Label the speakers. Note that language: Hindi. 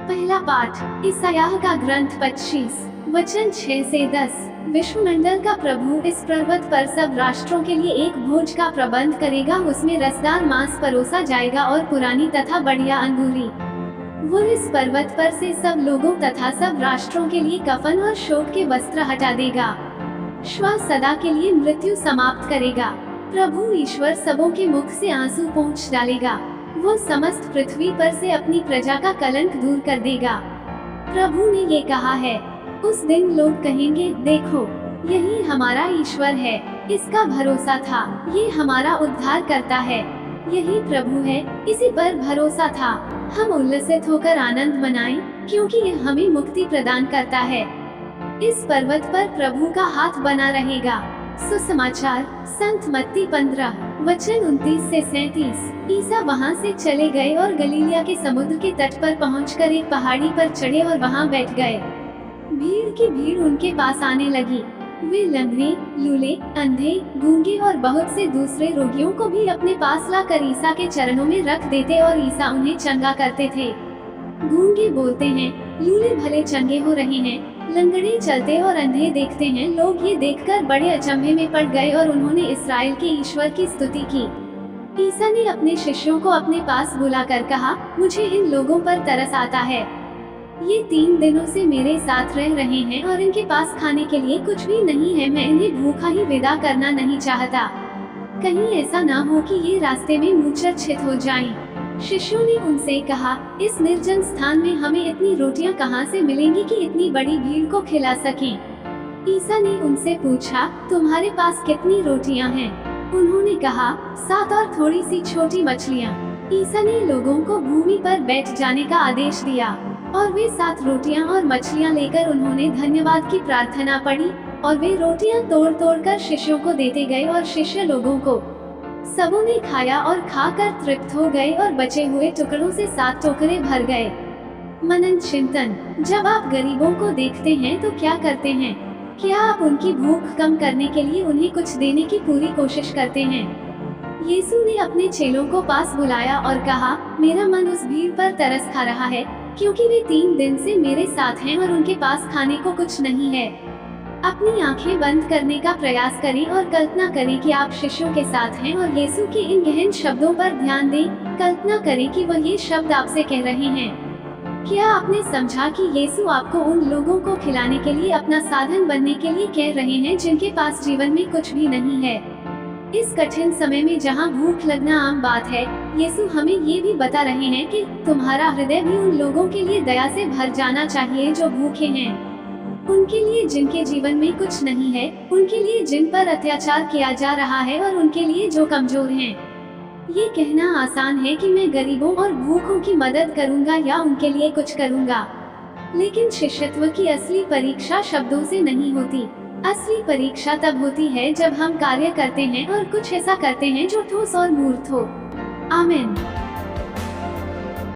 Speaker 1: पहला पाठ यशायाह का ग्रंथ 25 वचन 6 से 10। विश्वमंडल का प्रभु इस पर्वत पर सब राष्ट्रों के लिए एक भोज का प्रबंध करेगा। उसमें रसदार मांस परोसा जाएगा और पुरानी तथा बढ़िया अंगूरी। वो इस पर्वत पर से सब लोगों तथा सब राष्ट्रों के लिए कफन और शोक के वस्त्र हटा देगा। श्वास सदा के लिए मृत्यु समाप्त करेगा। प्रभु ईश्वर सबों के मुख से आंसू पोंछ डालेगा। वो समस्त पृथ्वी पर से अपनी प्रजा का कलंक दूर कर देगा। प्रभु ने ये कहा है, उस दिन लोग कहेंगे, देखो, यही हमारा ईश्वर है, इसका भरोसा था, ये हमारा उद्धार करता है, यही प्रभु है, इसी पर भरोसा था। हम उल्लसित होकर आनंद मनाएं, क्योंकि यह हमें मुक्ति प्रदान करता है। इस पर्वत पर प्रभु का हाथ बना रहेगा। सुसमाचार संत मत्ती 15 वचन 29 से 37। ईसा वहाँ से चले गए और गलीलिया के समुद्र के तट पर पहुंचकर एक पहाड़ी पर चढ़े और वहाँ बैठ गए। भीड़ की भीड़ उनके पास आने लगी। वे लंगड़े, लूले, अंधे, गूंगे और बहुत से दूसरे रोगियों को भी अपने पास लाकर ईसा के चरणों में रख देते और ईसा उन्हें चंगा करते थे। गूंगे बोलते हैं, लूले भले चंगे हो रहे हैं, लंगड़े चलते और अंधे देखते हैं। लोग ये देखकर बड़े अचंभे में पड़ गए और उन्होंने इस्राएल के ईश्वर की स्तुति की। ईसा ने अपने शिष्यों को अपने पास बुलाकर कहा, मुझे इन लोगों पर तरस आता है। ये 3 दिनों से मेरे साथ रह रहे हैं और इनके पास खाने के लिए कुछ भी नहीं है। मैं इन्हें भूखा ही विदा करना नहीं चाहता। कहीं ऐसा ना हो कि ये रास्ते में मूर्छित हो जाएं। शिष्यों ने उनसे कहा, इस निर्जन स्थान में हमें इतनी रोटियां कहाँ से मिलेंगी कि इतनी बड़ी भीड़ को खिला सकें? ईसा ने उनसे पूछा, तुम्हारे पास कितनी रोटियां हैं? उन्होंने कहा, 7 और थोड़ी सी छोटी मछलियां। ईसा ने लोगों को भूमि पर बैठ जाने का आदेश दिया और वे 7 रोटियां और मछलियां लेकर उन्होंने धन्यवाद की प्रार्थना पढ़ी और वे रोटियां तोड़ तोड़ कर शिष्यों को देते गए और शिष्य लोगों को। सबों ने खाया और खाकर तृप्त हो गए और बचे हुए टुकड़ों से 7 टोकरे भर गए। मनन चिंतन। जब आप गरीबों को देखते हैं तो क्या करते हैं? क्या आप उनकी भूख कम करने के लिए उन्हें कुछ देने की पूरी कोशिश करते हैं? यीशु ने अपने चेलों को पास बुलाया और कहा, मेरा मन उस भीड़ पर तरस खा रहा है, क्योंकि वे 3 दिन से मेरे साथ हैं और उनके पास खाने को कुछ नहीं है। अपनी आंखें बंद करने का प्रयास करें और कल्पना करें कि आप शिष्यों के साथ हैं और यीशु के इन गहन शब्दों पर ध्यान दें। कल्पना करें कि वह ये शब्द आपसे कह रहे हैं। क्या आपने समझा कि यीशु आपको उन लोगों को खिलाने के लिए अपना साधन बनने के लिए कह रहे हैं जिनके पास जीवन में कुछ भी नहीं है? इस कठिन समय में जहां भूख लगना आम बात है, यीशु हमें ये भी बता रहे हैं कि तुम्हारा हृदय भी उन लोगों के लिए दया से भर जाना चाहिए जो भूखे हैं, उनके लिए जिनके जीवन में कुछ नहीं है, उनके लिए जिन पर अत्याचार किया जा रहा है और उनके लिए जो कमजोर हैं। ये कहना आसान है कि मैं गरीबों और भूखों की मदद करूंगा या उनके लिए कुछ करूंगा, लेकिन शिष्यत्व की असली परीक्षा शब्दों से नहीं होती। असली परीक्षा तब होती है जब हम कार्य करते हैं और कुछ ऐसा करते हैं जो ठोस और मूर्त हो। आमीन।